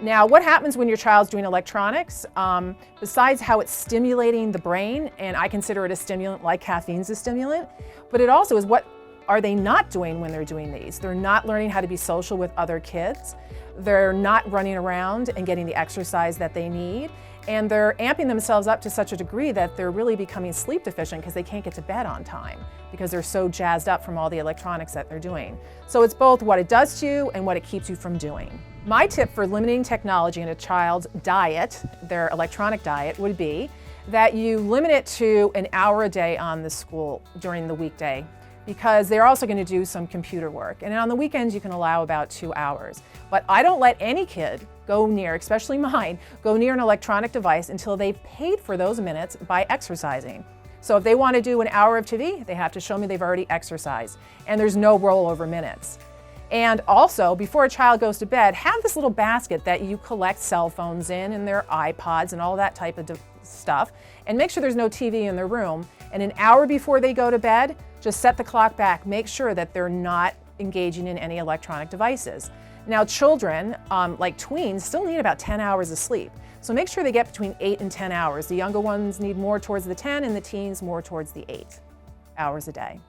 Now, what happens when your child's doing electronics? Besides how it's stimulating the brain, and I consider it a stimulant like caffeine's a stimulant, but it also is what are they not doing when they're doing these? They're not learning how to be social with other kids. They're not running around and getting the exercise that they need. And they're amping themselves up to such a degree that they're really becoming sleep deficient because they can't get to bed on time because they're so jazzed up from all the electronics that they're doing. So it's both what it does to you and what it keeps you from doing. My tip for limiting technology in a child's diet, their electronic diet, would be that you limit it to an hour a day on the school during the weekday, because they're also going to do some computer work. And on the weekends, you can allow about 2 hours. But I don't let any kid go near, especially mine, go near an electronic device until they've paid for those minutes by exercising. So if they want to do an hour of TV, they have to show me they've already exercised. And there's no rollover minutes. And also, before a child goes to bed, have this little basket that you collect cell phones in and their iPods and all that type of stuff. And make sure there's no TV in their room. And an hour before they go to bed, just set the clock back. Make sure that they're not engaging in any electronic devices. Now, children, like tweens, still need about 10 hours of sleep. So make sure they get between 8 and 10 hours. The younger ones need more towards the 10 and the teens more towards the 8 hours a day.